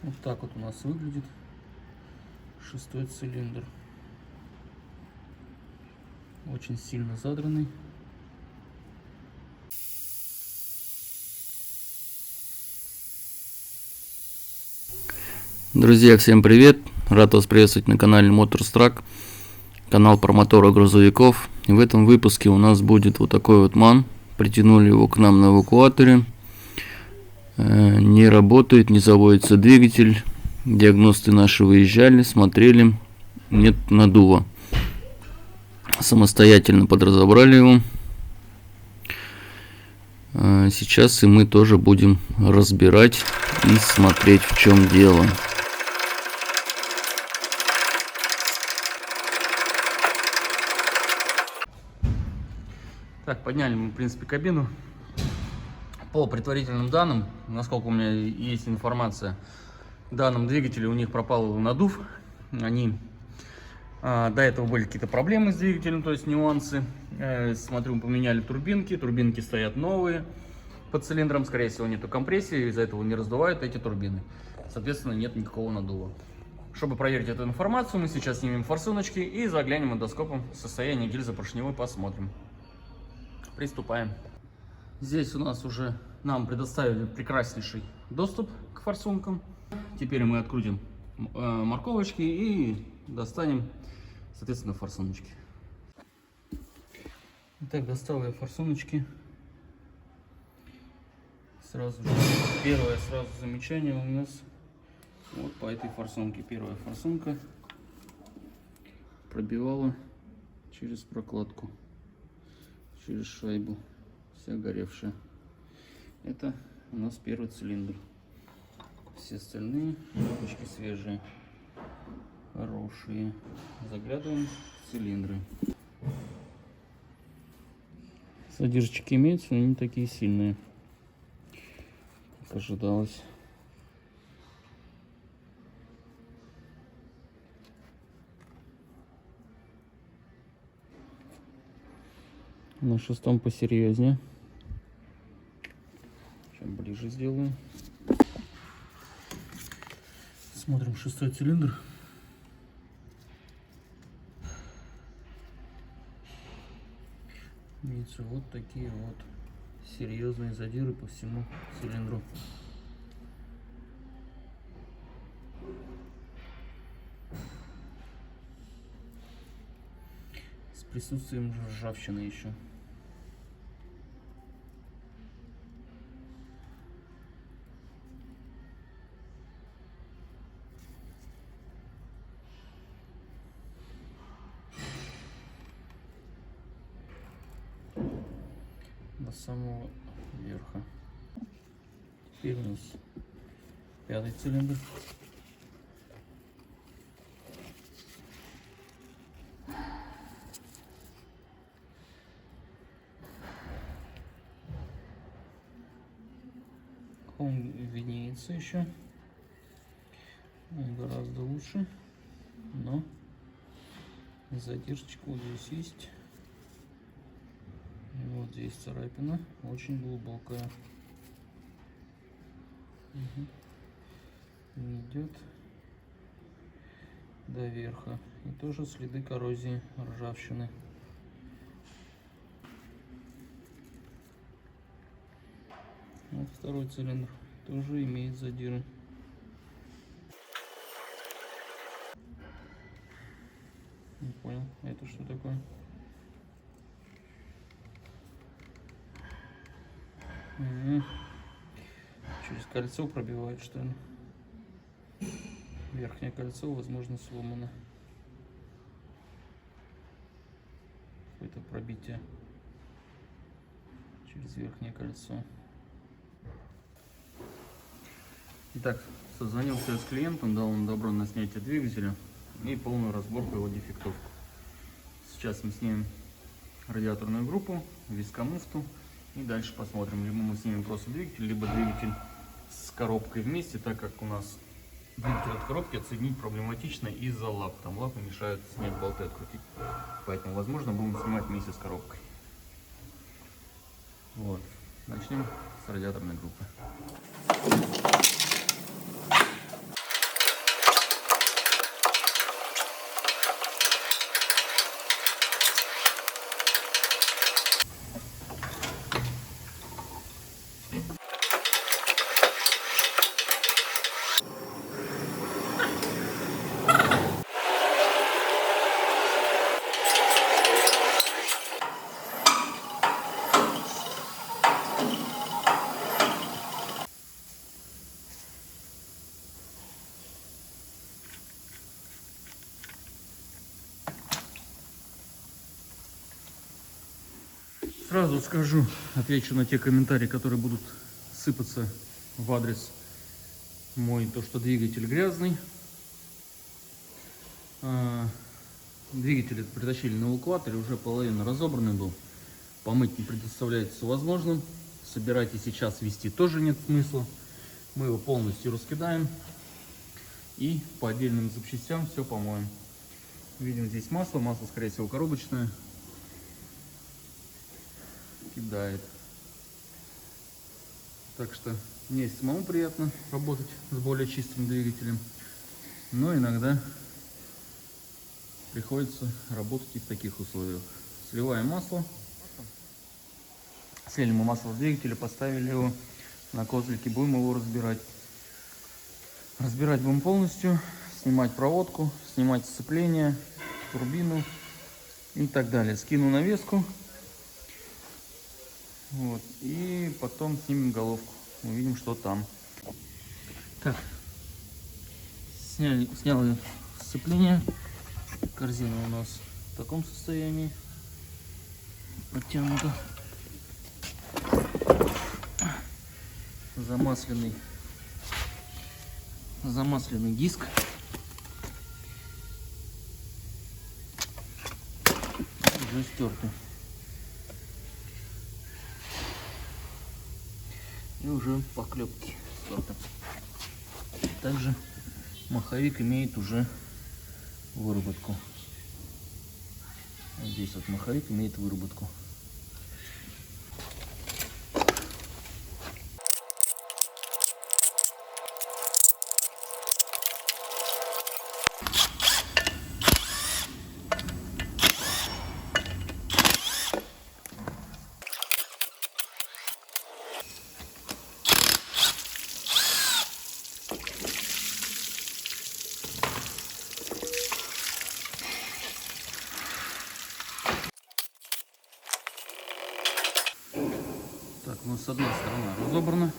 Вот так вот у нас выглядит шестой цилиндр. Очень сильно задранный. Друзья, всем привет! Рад вас приветствовать на канале Motorstruck, канал про моторы грузовиков. И в этом выпуске у нас будет вот такой вот МАН. Притянули его к нам на эвакуаторе. Не работает, не заводится двигатель. Диагносты наши выезжали, смотрели. Нет надува. Самостоятельно подразобрали его. Сейчас и мы тоже будем разбирать и смотреть, в чем дело. Так, подняли мы, в принципе, кабину. По предварительным данным, насколько у меня есть информация, данным двигателя у них пропал надув. Они до этого были какие-то проблемы с двигателем, то есть нюансы. Смотрю, мы поменяли турбинки. Турбинки стоят новые. По цилиндрам, скорее всего, нету компрессии, из-за этого не раздувают эти турбины. Соответственно, нет никакого надува. Чтобы проверить эту информацию, мы сейчас снимем форсуночки и заглянем эндоскопом в состояние гильзы поршневой, посмотрим. Приступаем. Здесь у нас уже нам предоставили прекраснейший доступ к форсункам. Теперь мы открутим морковочки и достанем, соответственно, форсуночки. Итак, достал я форсуночки. Сразу же первое замечание у нас вот по этой форсунке. Первая форсунка пробивала через прокладку, через шайбу, вся горевшая. Это у нас первый цилиндр. Все остальные лампочки свежие, хорошие. Заглядываем в цилиндры. Задержки имеются, но не такие сильные, как ожидалось. На шестом посерьезнее. Чем ближе сделаю. Смотрим шестой цилиндр. Имеются вот такие вот серьезные задиры по всему цилиндру. С присутствием ржавчины еще. До самого верха. Теперь у нас пятый цилиндр. Он виднеется еще. Он гораздо лучше. Но задержка вот здесь есть. И вот здесь царапина, очень глубокая. Идет до верха. И тоже следы коррозии, ржавчины. Вот второй цилиндр тоже имеет задиры. Не понял, это что такое? Через кольцо пробивает, что ли? Верхнее кольцо, возможно, сломано. Какое-то пробитие через верхнее кольцо. Итак, созвонился с клиентом, дал ему добро на снятие двигателя и полную разборку его дефектов. Сейчас мы снимем радиаторную группу, вискомуфту и дальше посмотрим. Либо мы снимем просто двигатель, либо двигатель с коробкой вместе, так как у нас двигатель от коробки отсоединить проблематично из-за лап. Там лапы мешают снять болты, открутить. Поэтому, возможно, будем снимать вместе с коробкой. Вот. Начнем с радиаторной группы. Сразу скажу, отвечу на те комментарии, которые будут сыпаться в адрес мой, то что двигатель грязный. Двигатель притащили на эвакуаторе, уже половина разобранный был. Помыть не предоставляется возможным. Собирать и сейчас вести тоже нет смысла. Мы его полностью раскидаем и по отдельным запчастям все помоем. Видим здесь масло, скорее всего коробочное. Кидает. Так что мне самому приятно работать с более чистым двигателем, но иногда приходится работать и в таких условиях. Сливаем масло. Слили мы масло с двигателя, поставили его на козлики, будем его разбирать. Разбирать будем полностью, снимать проводку, снимать сцепление, турбину и так далее. Скину навеску. Вот, и потом снимем головку. Увидим, что там. Так, снял сцепление. Корзина у нас в таком состоянии. Подтянута. Замасленный диск. Уже стертый. И уже поклепки стерты. Также маховик имеет уже выработку. Вот здесь вот маховик имеет выработку. Так, ну с одной стороны разобрано.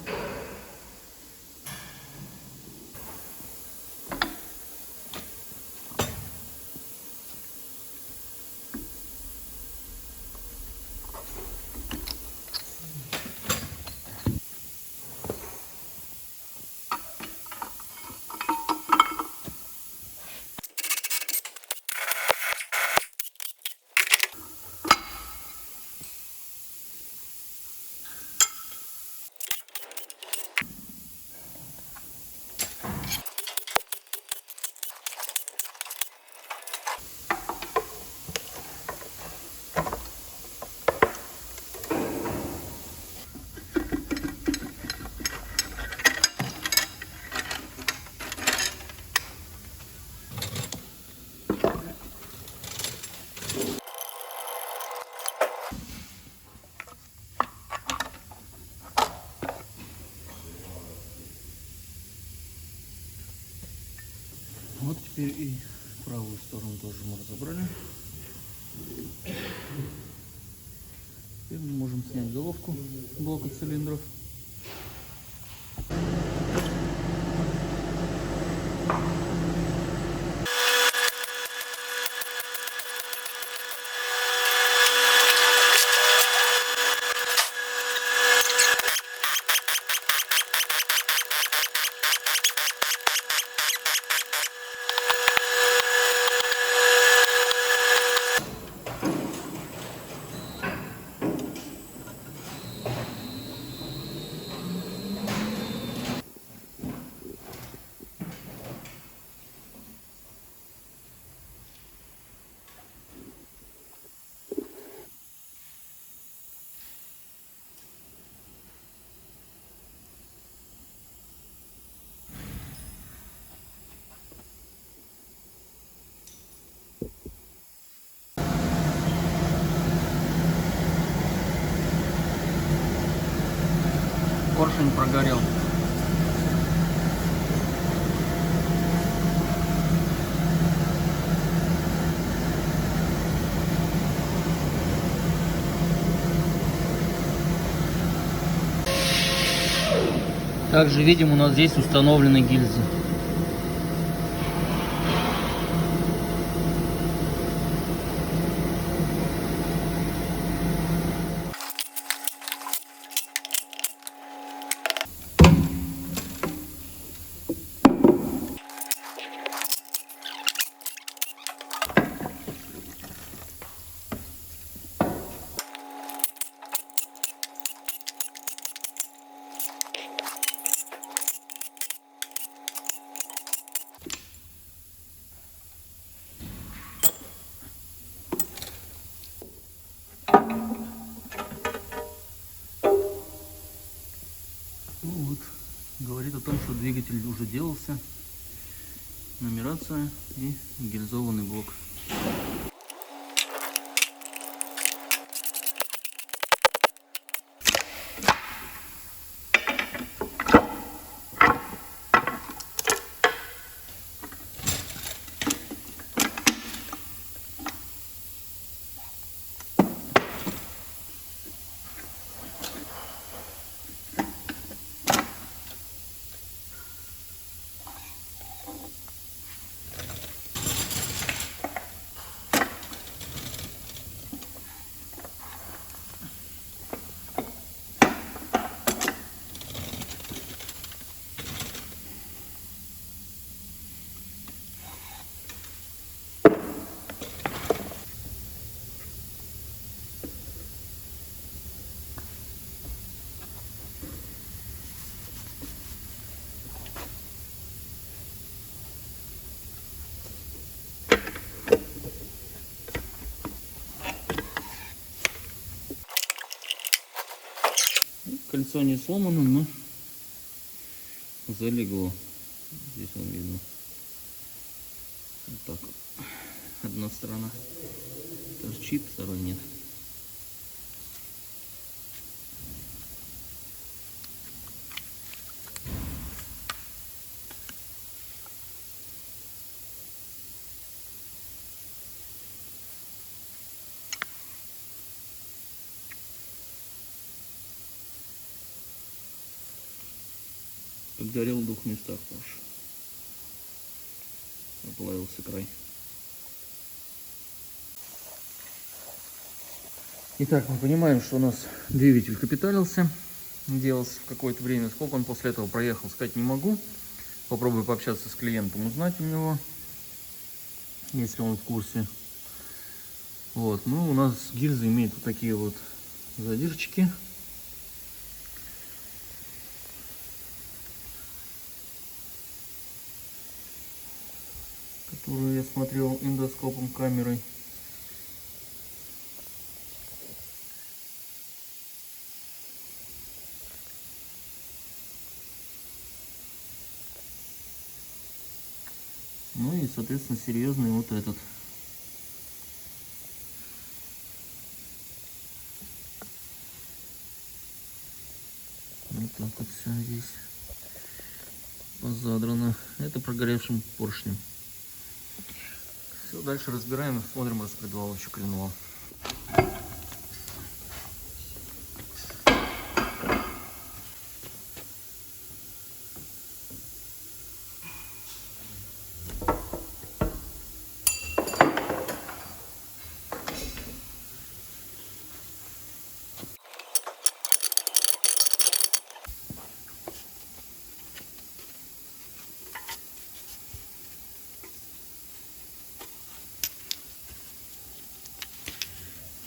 Вот теперь и правую сторону тоже мы разобрали. Теперь мы можем снять головку блока цилиндров. Поршень прогорел. Также видим, у нас здесь установлены гильзы. говорит о том, что двигатель уже делался. Нумерация и гильзованный блок. Кольцо не сломано, но залегло. Здесь он видно. Вот так вот. Одна сторона торчит, второй нет. Подгорел в двух местах тоже. Оплавился край. Итак, мы понимаем, что у нас двигатель капиталился, делался в какое-то время. Сколько он после этого проехал, сказать не могу. Попробую пообщаться с клиентом, узнать у него, если он в курсе. Вот, ну у нас гильза имеет вот такие вот задирчики. Которую я смотрел эндоскопом камерой. Ну и, соответственно, серьезный вот этот. Вот так вот все здесь позадрано. Это прогоревшим поршнем. Все, дальше разбираем и смотрим распредвалочек клинова.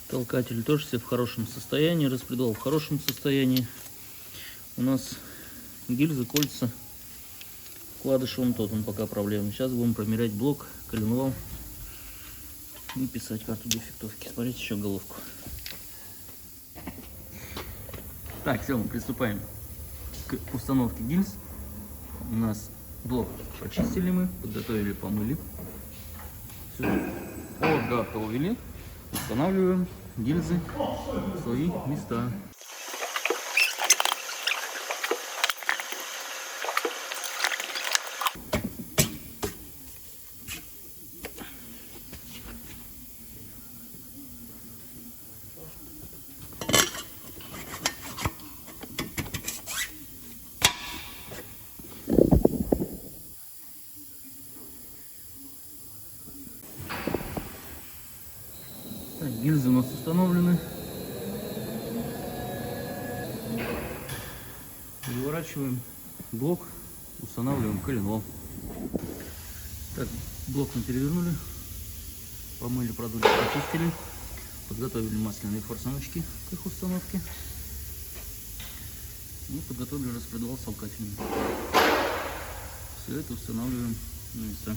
Толкатель тоже все в хорошем состоянии, распредвал в хорошем состоянии. У нас гильзы, кольца, вкладыш вон тот, он пока проблемный. Сейчас будем промерять блок, коленвал и писать карту дефектовки. Смотрите еще головку. Так, все, мы приступаем к установке гильз. У нас блок почистили мы, подготовили, помыли. Все, подготовили. Устанавливаем гильзы в свои места. Так, гильзы у нас установлены. Выворачиваем блок, устанавливаем коленвал. Так, блок мы перевернули, помыли, продули, почистили, подготовили масляные форсуночки к их установке и подготовили распредвал с толкателями. Все это устанавливаем на места.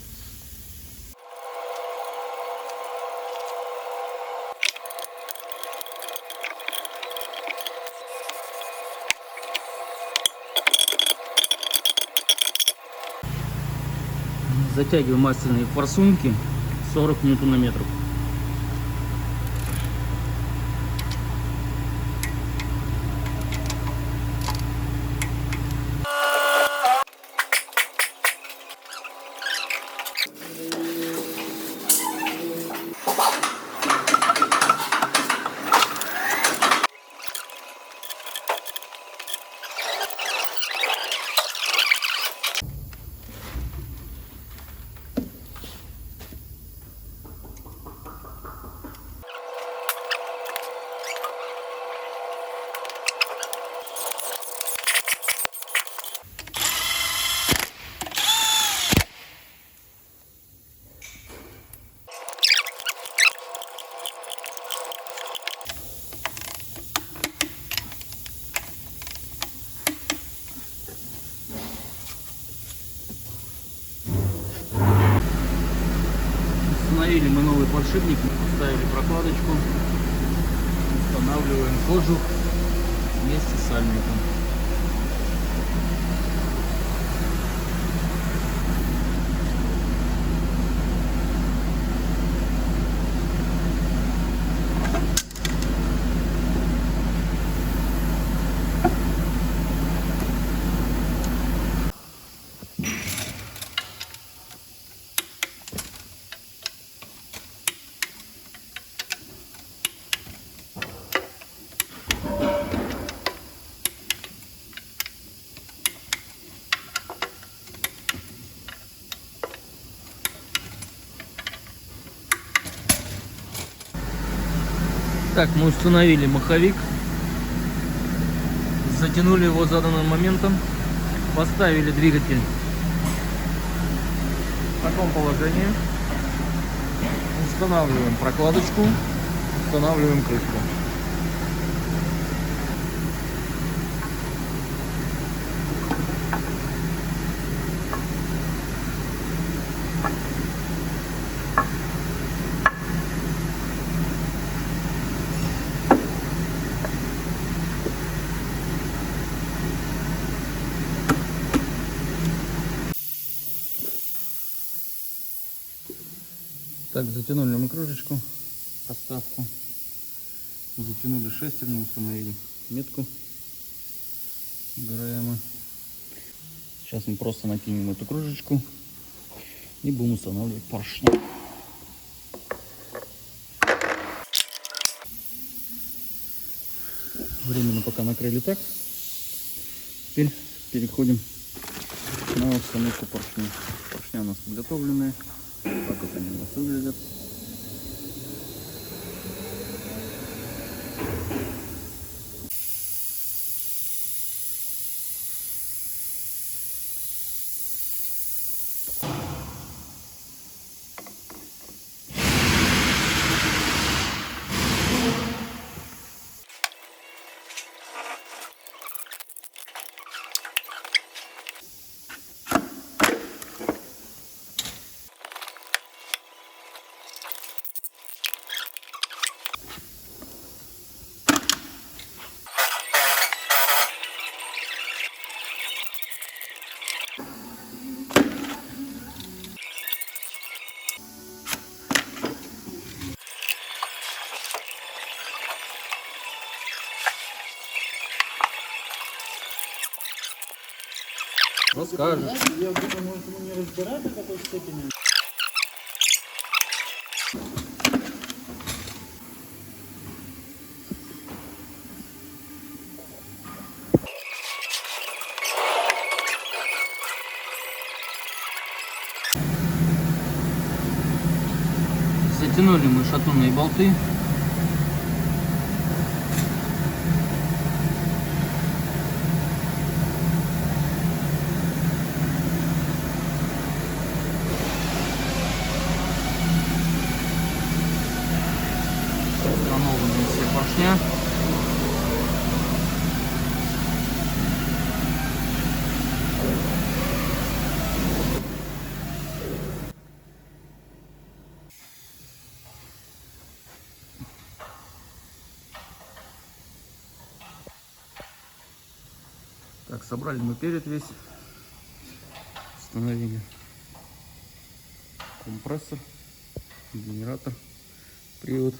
Затягиваем масляные форсунки 40 ньютонометров. Установили мы новый подшипник, поставили прокладочку, устанавливаем кожух вместе с сальником. Так, мы установили маховик, затянули его заданным моментом, поставили двигатель в таком положении, устанавливаем прокладочку, устанавливаем крышку. Так, затянули мы кружечку, проставку, затянули шестерню, установили метку ГРМ. Сейчас мы просто накинем эту кружечку и будем устанавливать поршни. Временно пока накрыли так. Теперь переходим на установку поршней. Поршни у нас подготовленные. Так вот они у нас выглядят. Расскажешь. Я думаю, может, ему не разбирать до какой степени. Затянули мы шатунные болты. Установлены все поршня. Так, собрали мы перед весь, установили компрессор, генератор, привод,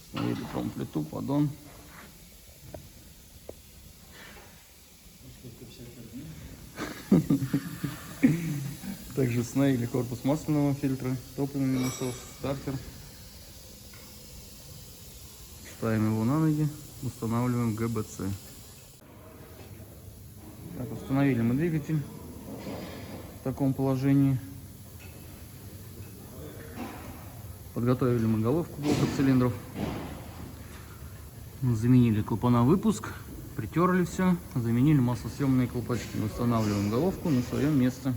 установили промплиту, поддон. Также установили корпус масляного фильтра, топливный насос, стартер. Ставим его на ноги, устанавливаем ГБЦ. Так, установили мы двигатель в таком положении. Подготовили мы головку блока цилиндров. Заменили клапана выпуск, притерли все, заменили маслосъемные колпачки. Устанавливаем головку на свое место.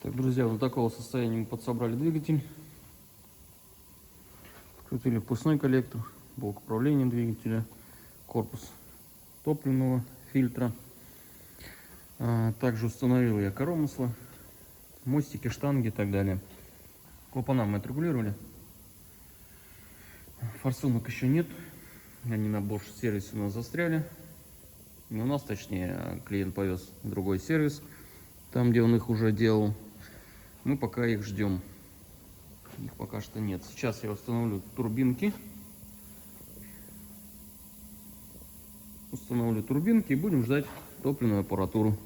Так, друзья, вот такого состояния мы подсобрали двигатель. Открутили впускной коллектор, блок управления двигателя, корпус топливного фильтра. Также установил я коромысла, мостики, штанги и так далее. Клапана мы отрегулировали. Форсунок еще нет. Они на Bosch сервисе у нас застряли. Не у нас, точнее, клиент повез в другой сервис, там, где он их уже делал. Мы пока их ждем. Их пока что нет. Сейчас я установлю турбинки. Установлю турбинки и будем ждать топливную аппаратуру.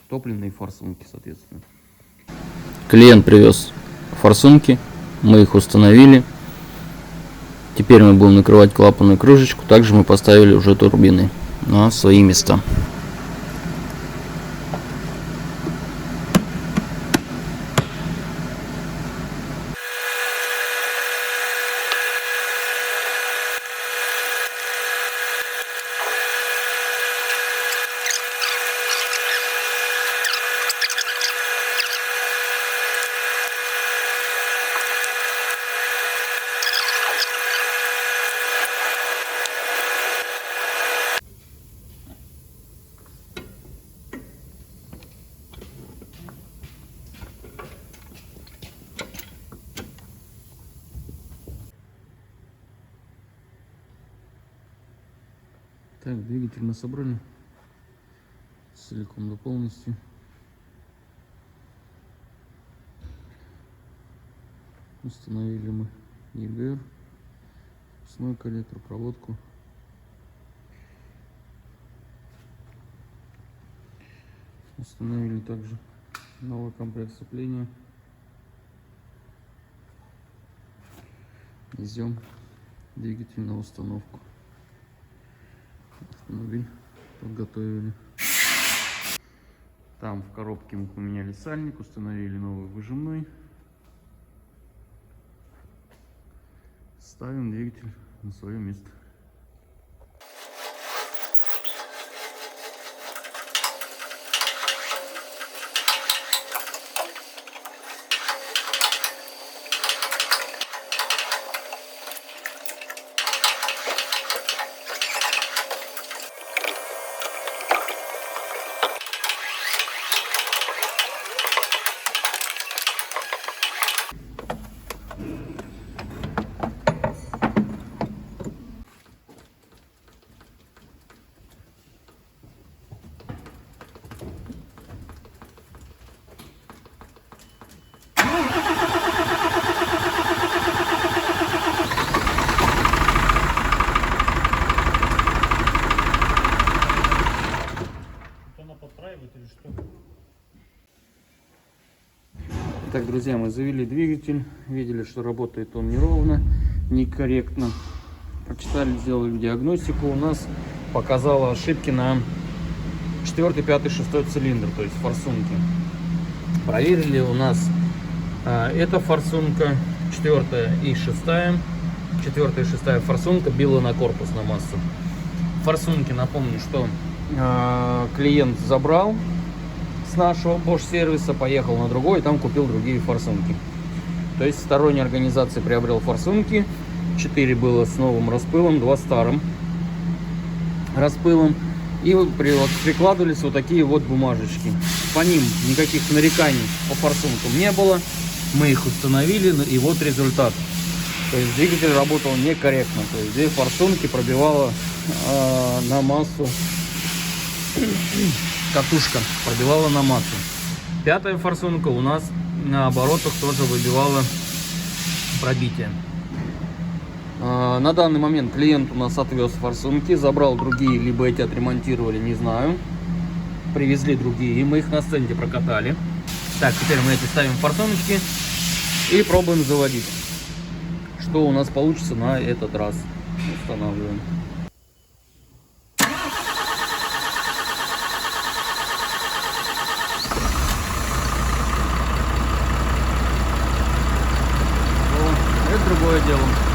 Топливные форсунки, соответственно. Клиент привез форсунки, мы их установили. Теперь мы будем накрывать клапанную крышечку. Также мы поставили уже турбины на свои места. Так, двигатель мы собрали целиком до полностью. Установили мы ЕГР, впускной коллектор, проводку. Установили также новый комплект сцепления. Везем двигатель на установку. Автомобиль подготовили. Там в коробке мы поменяли сальник, установили новый выжимной. Ставим двигатель на свое место. Так, друзья, мы завели двигатель, видели, что работает он неровно, некорректно. Прочитали, сделали диагностику, у нас показало ошибки на 4, 5, 6 цилиндр, то есть форсунки. Проверили, у нас эта форсунка, 4 и 6 форсунка била на корпус, на массу. форсунки, напомню, что клиент забрал с нашего Bosch сервиса, поехал на другой и там купил другие форсунки. То есть сторонняя организация приобрел форсунки. 4 было с новым распылом, 2 старым распылом. И вот прикладывались вот такие вот бумажечки. По ним никаких нареканий по форсункам не было. Мы их установили, и вот результат. То есть двигатель работал некорректно. То есть 2 форсунки пробивала на массу. Катушка пробивала на массу. 5-я форсунка у нас на оборотах тоже выбивала пробитие. На данный момент клиент у нас отвез форсунки, забрал другие, либо эти отремонтировали, не знаю. Привезли другие, мы их на стенде прокатали. Так, теперь мы эти ставим форсуночки и пробуем заводить. Что у нас получится на этот раз. Устанавливаем. Это другое дело.